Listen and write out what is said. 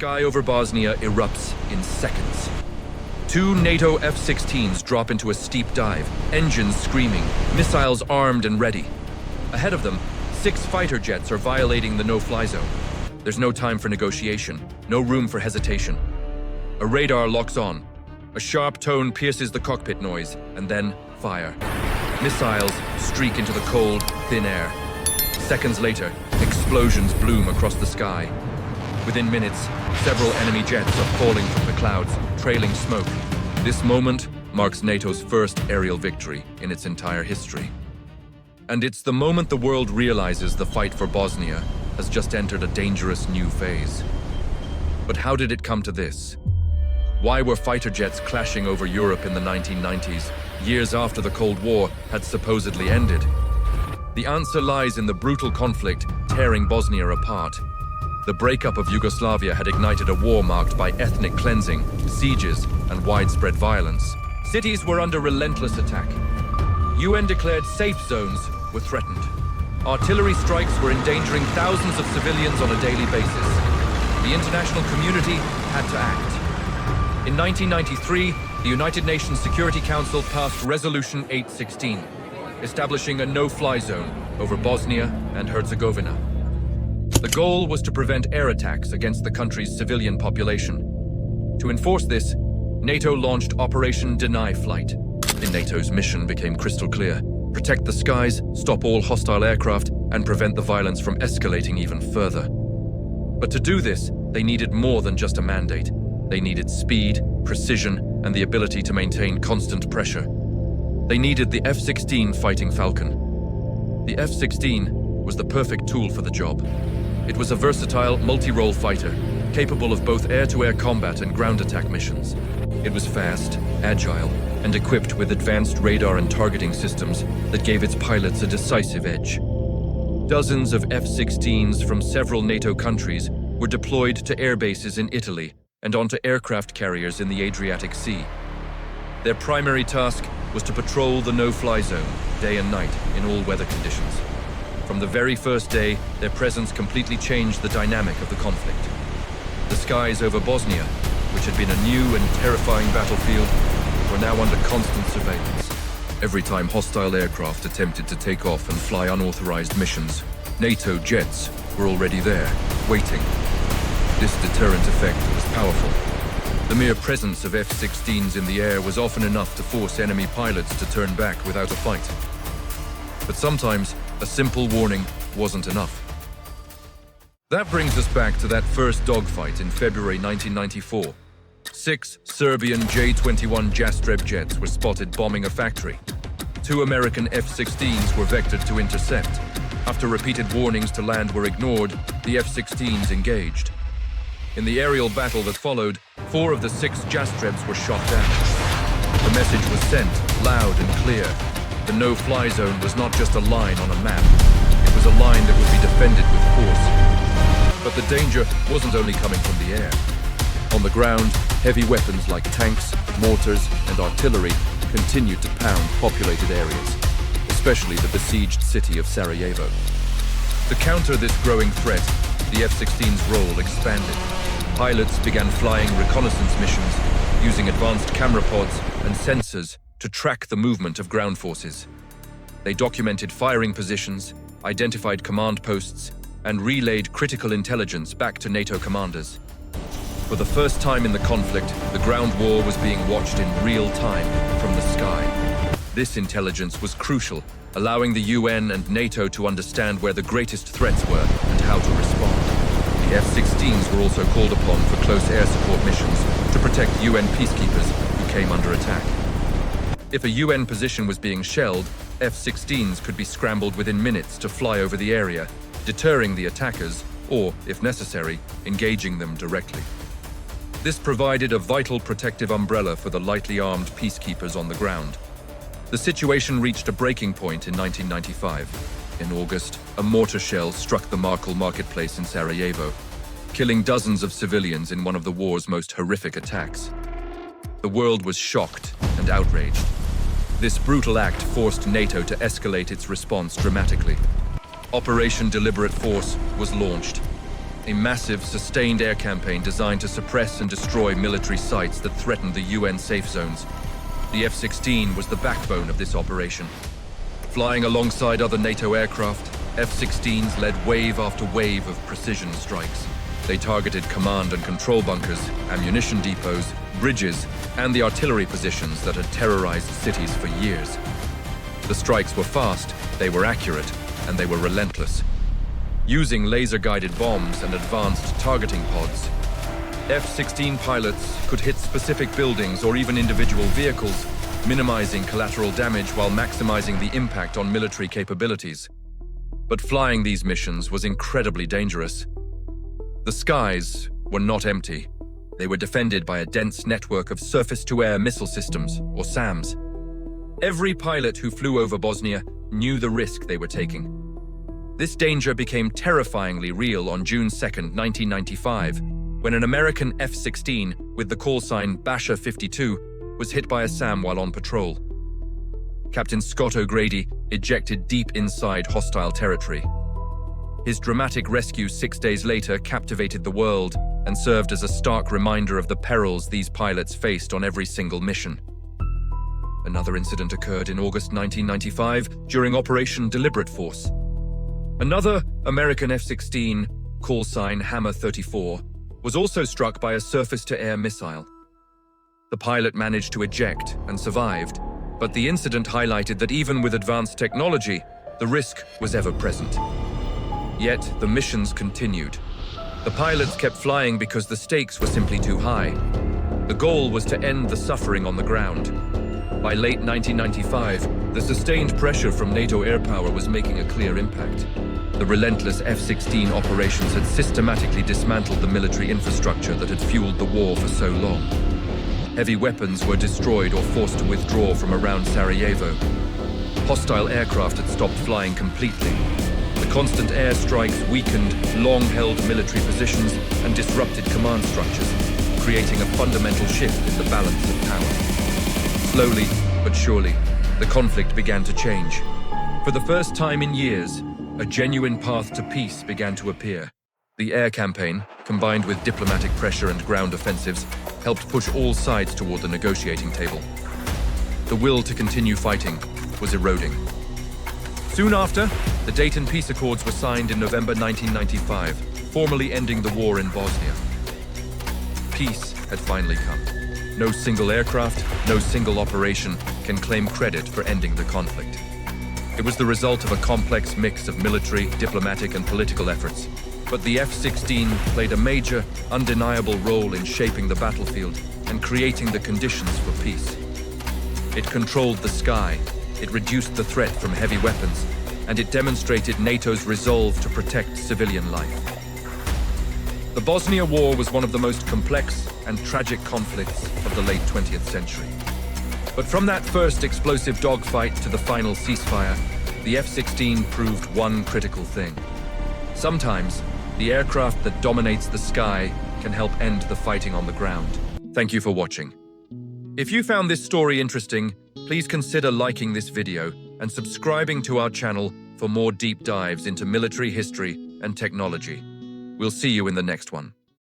sky over Bosnia erupts in seconds. 2 NATO F-16s drop into a steep dive, engines screaming, missiles armed and ready. Ahead of them, 6 fighter jets are violating the no-fly zone. There's no time for negotiation, no room for hesitation. A radar locks on. A sharp tone pierces the cockpit noise, and then fire. Missiles streak into the cold, thin air. Seconds later, explosions bloom across the sky. Within minutes, several enemy jets are falling from the clouds, trailing smoke. This moment marks NATO's first aerial victory in its entire history. And it's the moment the world realizes the fight for Bosnia has just entered a dangerous new phase. But how did it come to this? Why were fighter jets clashing over Europe in the 1990s, years after the Cold War had supposedly ended? The answer lies in the brutal conflict tearing Bosnia apart. The breakup of Yugoslavia had ignited a war marked by ethnic cleansing, sieges, and widespread violence. Cities were under relentless attack. UN-declared safe zones were threatened. Artillery strikes were endangering thousands of civilians on a daily basis. The international community had to act. In 1993, the United Nations Security Council passed Resolution 816, establishing a no-fly zone over Bosnia and Herzegovina. The goal was to prevent air attacks against the country's civilian population. To enforce this, NATO launched Operation Deny Flight. And NATO's mission became crystal clear: protect the skies, stop all hostile aircraft, and prevent the violence from escalating even further. But to do this, they needed more than just a mandate. They needed speed, precision, and the ability to maintain constant pressure. They needed the F-16 Fighting Falcon. The F-16 was the perfect tool for the job. It was a versatile, multi-role fighter, capable of both air-to-air combat and ground attack missions. It was fast, agile, and equipped with advanced radar and targeting systems that gave its pilots a decisive edge. Dozens of F-16s from several NATO countries were deployed to air bases in Italy and onto aircraft carriers in the Adriatic Sea. Their primary task was to patrol the no-fly zone, day and night, in all weather conditions. From the very first day, their presence completely changed the dynamic of the conflict. The skies over Bosnia, which had been a new and terrifying battlefield, were now under constant surveillance. Every time hostile aircraft attempted to take off and fly unauthorized missions, NATO jets were already there, waiting. This deterrent effect was powerful. The mere presence of F-16s in the air was often enough to force enemy pilots to turn back without a fight. But sometimes, a simple warning wasn't enough. That brings us back to that first dogfight in February 1994. 6 Serbian J-21 Jastreb jets were spotted bombing a factory. 2 American F-16s were vectored to intercept. After repeated warnings to land were ignored, the F-16s engaged. In the aerial battle that followed, 4 of the 6 Jastrebs were shot down. The message was sent, loud and clear. The no-fly zone was not just a line on a map. It was a line that would be defended with force. But the danger wasn't only coming from the air. On the ground, heavy weapons like tanks, mortars, and artillery continued to pound populated areas, especially the besieged city of Sarajevo. To counter this growing threat, the F-16's role expanded. Pilots began flying reconnaissance missions, using advanced camera pods and sensors to track the movement of ground forces. They documented firing positions, identified command posts, and relayed critical intelligence back to NATO commanders. For the first time in the conflict, the ground war was being watched in real time from the sky. This intelligence was crucial, allowing the UN and NATO to understand where the greatest threats were and how to respond. The F-16s were also called upon for close air support missions to protect UN peacekeepers who came under attack. If a UN position was being shelled, F-16s could be scrambled within minutes to fly over the area, deterring the attackers, or, if necessary, engaging them directly. This provided a vital protective umbrella for the lightly armed peacekeepers on the ground. The situation reached a breaking point in 1995. In August, a mortar shell struck the Markle marketplace in Sarajevo, killing dozens of civilians in one of the war's most horrific attacks. The world was shocked and outraged. This brutal act forced NATO to escalate its response dramatically. Operation Deliberate Force was launched. a massive, sustained air campaign designed to suppress and destroy military sites that threatened the UN safe zones. The F-16 was the backbone of this operation. Flying alongside other NATO aircraft, F-16s led wave after wave of precision strikes. They targeted command and control bunkers, ammunition depots, bridges, and the artillery positions that had terrorized cities for years. The strikes were fast, they were accurate, and they were relentless. Using laser-guided bombs and advanced targeting pods, F-16 pilots could hit specific buildings or even individual vehicles, minimizing collateral damage while maximizing the impact on military capabilities. But flying these missions was incredibly dangerous. The skies were not empty. They were defended by a dense network of surface-to-air missile systems, or SAMs. Every pilot who flew over Bosnia knew the risk they were taking. This danger became terrifyingly real on June 2, 1995, when an American F-16 with the call sign Banja 52 was hit by a SAM while on patrol. Captain Scott O'Grady ejected deep inside hostile territory. His dramatic rescue 6 days later captivated the world and served as a stark reminder of the perils these pilots faced on every single mission. Another incident occurred in August 1995 during Operation Deliberate Force. Another American F-16, call sign Hammer 34, was also struck by a surface-to-air missile. The pilot managed to eject and survived, but the incident highlighted that even with advanced technology, the risk was ever present. Yet, the missions continued. The pilots kept flying because the stakes were simply too high. The goal was to end the suffering on the ground. By late 1995, the sustained pressure from NATO air power was making a clear impact. The relentless F-16 operations had systematically dismantled the military infrastructure that had fueled the war for so long. Heavy weapons were destroyed or forced to withdraw from around Sarajevo. Hostile aircraft had stopped flying completely. The constant airstrikes weakened long-held military positions and disrupted command structures, creating a fundamental shift in the balance of power. Slowly but surely, the conflict began to change. For the first time in years, a genuine path to peace began to appear. The air campaign, combined with diplomatic pressure and ground offensives, helped push all sides toward the negotiating table. The will to continue fighting was eroding. Soon after, the Dayton Peace Accords were signed in November 1995, formally ending the war in Bosnia. Peace had finally come. No single aircraft, no single operation can claim credit for ending the conflict. It was the result of a complex mix of military, diplomatic, and political efforts. But the F-16 played a major, undeniable role in shaping the battlefield and creating the conditions for peace. It controlled the sky, it reduced the threat from heavy weapons, and it demonstrated NATO's resolve to protect civilian life. The Bosnia War was one of the most complex and tragic conflicts of the late 20th century. But from that first explosive dogfight to the final ceasefire, the F-16 proved one critical thing. Sometimes, the aircraft that dominates the sky can help end the fighting on the ground. Thank you for watching. If you found this story interesting, please consider liking this video and subscribing to our channel for more deep dives into military history and technology. We'll see you in the next one.